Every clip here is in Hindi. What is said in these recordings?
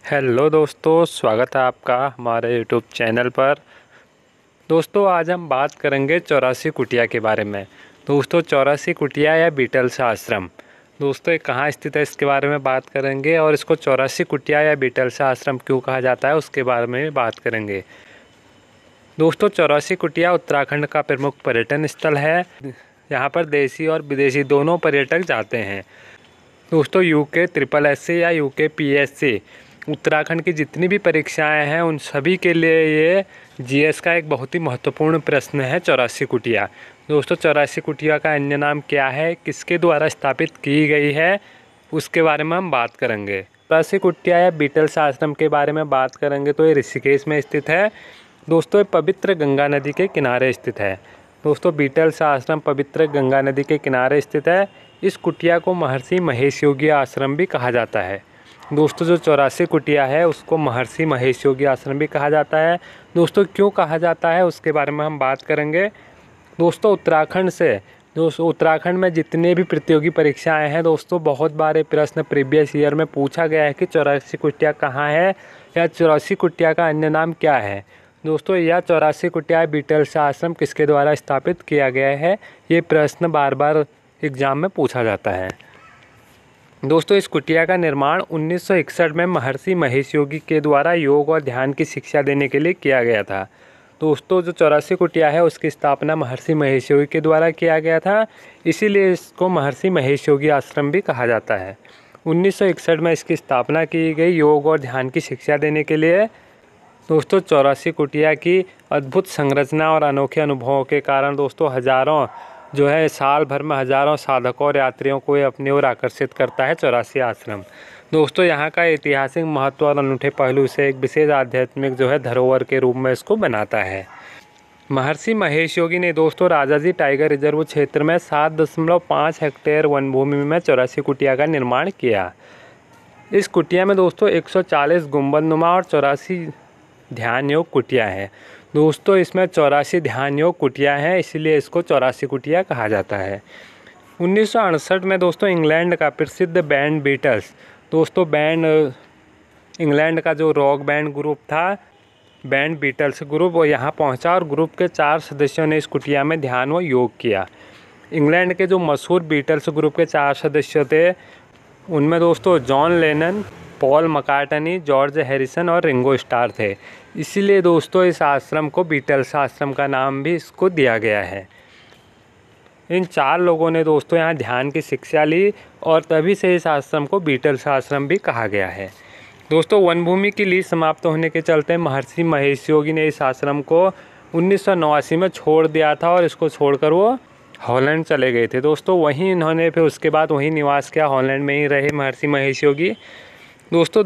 हेलो दोस्तों, स्वागत है आपका हमारे यूट्यूब चैनल पर। दोस्तों, आज हम बात करेंगे चौरासी कुटिया के बारे में। दोस्तों, चौरासी कुटिया या बीटल्स आश्रम दोस्तों ये कहाँ स्थित है इसके बारे में बात करेंगे, और इसको चौरासी कुटिया या बीटल्स आश्रम क्यों कहा जाता है उसके बारे में भी बात करेंगे। दोस्तों, चौरासी कुटिया उत्तराखंड का प्रमुख पर्यटन स्थल है। यहाँ पर देसी और विदेशी दोनों पर्यटक जाते हैं। दोस्तों, यूके ट्रिपल एस सी या यूके पीएससी उत्तराखंड की जितनी भी परीक्षाएं हैं उन सभी के लिए ये जीएस का एक बहुत ही महत्वपूर्ण प्रश्न है चौरासी कुटिया। दोस्तों, चौरासी कुटिया का अन्य नाम क्या है, किसके द्वारा स्थापित की गई है, उसके बारे में हम बात करेंगे। चौरासी कुटिया या बीटल्स आश्रम के बारे में बात करेंगे तो ये ऋषिकेश में स्थित है। दोस्तों, ये पवित्र गंगा नदी के किनारे स्थित है। दोस्तों, बीटल्स आश्रम पवित्र गंगा नदी के किनारे स्थित है। इस कुटिया को महर्षि महेश योगी आश्रम भी कहा जाता है। दोस्तों, जो चौरासी कुटिया है उसको महर्षि महेश योगी आश्रम भी कहा जाता है। दोस्तों, क्यों कहा जाता है उसके बारे में हम बात करेंगे। दोस्तों, उत्तराखंड में जितने भी प्रतियोगी परीक्षाएं हैं दोस्तों, बहुत बार प्रश्न प्रीवियस ईयर में पूछा गया है कि चौरासी कुटिया कहाँ है या चौरासी कुटिया का अन्य नाम क्या है। दोस्तों, यह चौरासी कुटिया बीटल्स आश्रम किसके द्वारा स्थापित किया गया है, ये प्रश्न बार बार एग्जाम में पूछा जाता है। दोस्तों, इस कुटिया का निर्माण 1961 में महर्षि महेश योगी के द्वारा योग और ध्यान की शिक्षा देने के लिए किया गया था। दोस्तों, जो चौरासी कुटिया है उसकी स्थापना महर्षि महेश योगी के द्वारा किया गया था, इसीलिए इसको महर्षि महेश योगी आश्रम भी कहा जाता है। 1961 में इसकी स्थापना की गई योग और ध्यान की शिक्षा देने के लिए। दोस्तों, चौरासी कुटिया की अद्भुत संरचना और अनोखे अनुभवों के कारण दोस्तों साल भर में हज़ारों साधकों और यात्रियों को ये अपनी ओर आकर्षित करता है चौरासी आश्रम। दोस्तों, यहाँ का ऐतिहासिक महत्व और अनूठे पहलू से एक विशेष आध्यात्मिक धरोहर के रूप में इसको बनाता है। महर्षि महेश योगी ने दोस्तों राजाजी टाइगर रिजर्व क्षेत्र में 7.5 हेक्टेयर वन भूमि में चौरासी कुटिया का निर्माण किया। इस कुटिया में दोस्तों 140 गुंबदनुमा और 84 ध्यान योग कुटिया है। दोस्तों, इसमें 84 ध्यान योग कुटिया हैं, इसीलिए इसको चौरासी कुटिया कहा जाता है। 1968 में दोस्तों इंग्लैंड का प्रसिद्ध बैंड बीटल्स, दोस्तों इंग्लैंड का जो रॉक बैंड ग्रुप था, बैंड बीटल्स ग्रुप, वो यहाँ पहुँचा और ग्रुप के 4 सदस्यों ने इस कुटिया में ध्यान व योग किया। इंग्लैंड के जो मशहूर बीटल्स ग्रुप के 4 सदस्य थे उनमें दोस्तों John Lennon, Paul McCartney, George Harrison और रिंगो स्टार थे। इसीलिए दोस्तों इस आश्रम को बीटल्स आश्रम का नाम भी इसको दिया गया है। इन 4 लोगों ने दोस्तों यहाँ ध्यान की शिक्षा ली और तभी से इस आश्रम को बीटल्स आश्रम भी कहा गया है। दोस्तों, वन भूमि की लीज समाप्त होने के चलते महर्षि महेश योगी ने इस आश्रम को 1989 में छोड़ दिया था और इसको छोड़कर वो हॉलैंड चले गए थे। दोस्तों, वहीं इन्होंने फिर उसके बाद वहीं निवास किया, हॉलैंड में ही रहे महर्षि महेश योगी। दोस्तों,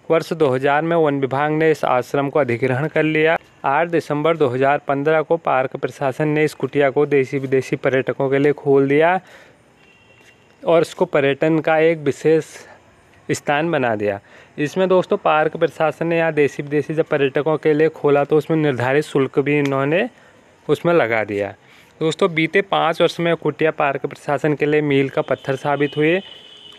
वर्ष 2000 में वन विभाग ने इस आश्रम को अधिग्रहण कर लिया। 8 दिसंबर 2015 को पार्क प्रशासन ने इस कुटिया को देशी विदेशी पर्यटकों के लिए खोल दिया और इसको पर्यटन का एक विशेष स्थान बना दिया। इसमें दोस्तों पार्क प्रशासन ने यहाँ देशी विदेशी जब पर्यटकों के लिए खोला तो उसमें निर्धारित शुल्क भी इन्होंने उसमें लगा दिया। दोस्तों, बीते 5 वर्ष में कुटिया पार्क प्रशासन के लिए मील का पत्थर साबित हुए।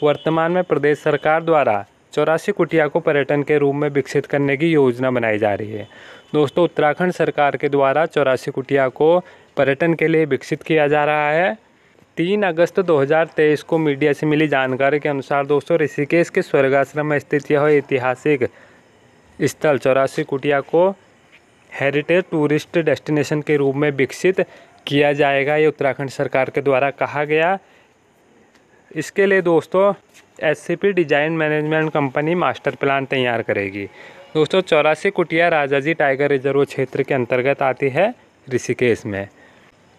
वर्तमान में प्रदेश सरकार द्वारा चौरासी कुटिया को पर्यटन के रूप में विकसित करने की योजना बनाई जा रही है। दोस्तों, उत्तराखंड सरकार के द्वारा चौरासी कुटिया को पर्यटन के लिए विकसित किया जा रहा है। 3 अगस्त 2023 को मीडिया से मिली जानकारी के अनुसार दोस्तों ऋषिकेश के स्वर्गाश्रम में स्थित यह ऐतिहासिक स्थल चौरासी कुटिया को हेरिटेज टूरिस्ट डेस्टिनेशन के रूप में विकसित किया जाएगा, ये उत्तराखंड सरकार के द्वारा कहा गया। इसके लिए दोस्तों SCP design management company master plan तैयार करेगी। दोस्तों, चौरासी कुटिया राजाजी टाइगर रिजर्व क्षेत्र के अंतर्गत आती है ऋषिकेश में।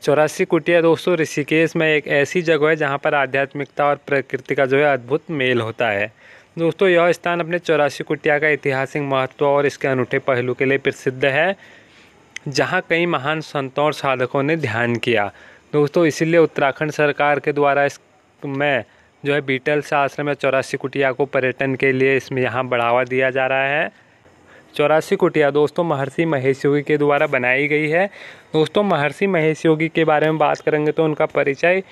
चौरासी कुटिया दोस्तों ऋषिकेश में एक ऐसी जगह है जहां पर आध्यात्मिकता और प्रकृति का अद्भुत मेल होता है। दोस्तों, यह स्थान अपने चौरासी कुटिया का ऐतिहासिक महत्व और इसके अनूठे पहलू के लिए प्रसिद्ध है, जहां कई महान संतों और साधकों ने ध्यान किया। दोस्तों, इसीलिए उत्तराखंड सरकार के द्वारा इसमें बीटल्स आश्रम या चौरासी कुटिया को पर्यटन के लिए इसमें यहाँ बढ़ावा दिया जा रहा है। चौरासी कुटिया दोस्तों महर्षि महेश योगी के द्वारा बनाई गई है। दोस्तों, महर्षि महेश योगी के बारे में बात करेंगे तो उनका परिचय,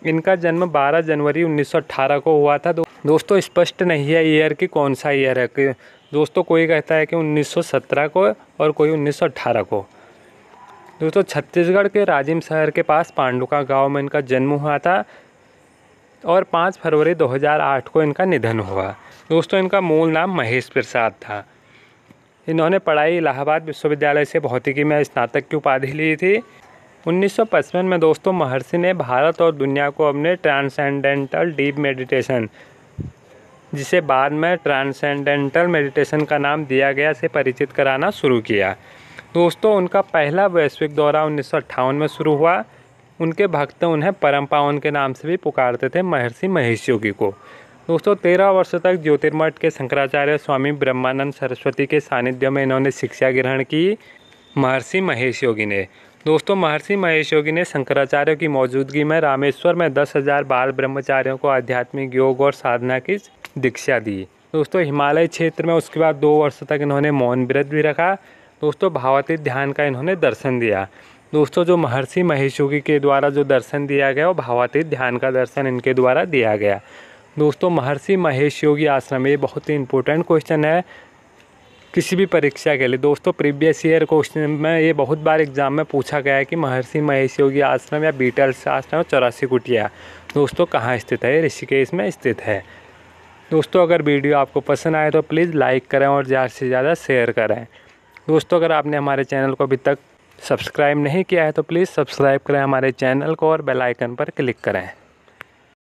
इनका जन्म 12 जनवरी 1918 को हुआ था। दोस्तों स्पष्ट नहीं है ईयर कि कौन सा ईयर है कि दोस्तों कोई कहता है कि 1917 को और कोई 1918 को। दोस्तों छत्तीसगढ़ के राजिम शहर के पास पांडुका गांव में इनका जन्म हुआ था और 5 फरवरी 2008 को इनका निधन हुआ। दोस्तों इनका मूल नाम महेश प्रसाद था। इन्होंने पढ़ाई इलाहाबाद विश्वविद्यालय से भौतिकी में स्नातक की उपाधि ली थी। 1955 में दोस्तों महर्षि ने भारत और दुनिया को अपने ट्रांसेंडेंटल डीप मेडिटेशन, जिसे बाद में ट्रांसेंडेंटल मेडिटेशन का नाम दिया गया, से परिचित कराना शुरू किया। दोस्तों उनका पहला वैश्विक दौरा 1958 में शुरू हुआ। उनके भक्त उन्हें परम पावन के नाम से भी पुकारते थे, महर्षि महेश योगी को। दोस्तों 13 वर्ष तक ज्योतिर्मठ के शंकराचार्य स्वामी ब्रह्मानंद सरस्वती के सानिध्य में इन्होंने शिक्षा ग्रहण की, महर्षि महेश योगी ने। दोस्तों महर्षि महेश योगी ने शंकराचार्य की मौजूदगी में रामेश्वर में 10,000 बाल ब्रह्मचारियों को आध्यात्मिक योग और साधना की दीक्षा दी। दोस्तों हिमालय क्षेत्र में उसके बाद 2 वर्ष तक इन्होंने मौन व्रत भी रखा। दोस्तों भावातीत ध्यान का इन्होंने दर्शन दिया। दोस्तों जो महर्षि महेश योगी के द्वारा जो दर्शन दिया गया वो भावातीत ध्यान का दर्शन इनके द्वारा दिया गया। दोस्तों महर्षि महेश योगी आश्रम, ये बहुत ही इंपॉर्टेंट क्वेश्चन है किसी भी परीक्षा के लिए। दोस्तों प्रीवियस ईयर क्वेश्चन में ये बहुत बार एग्जाम में पूछा गया है कि महर्षि महेश योगी आश्रम या बीटल्स आश्रम 84 कुटिया दोस्तों कहाँ स्थित है। ऋषिकेश में स्थित है। दोस्तों अगर वीडियो आपको पसंद आए तो प्लीज़ लाइक करें और ज़्यादा से ज़्यादा शेयर करें। दोस्तों अगर आपने हमारे चैनल को अभी तक सब्सक्राइब नहीं किया है तो प्लीज़ सब्सक्राइब करें हमारे चैनल को और बेल आइकन पर क्लिक करें।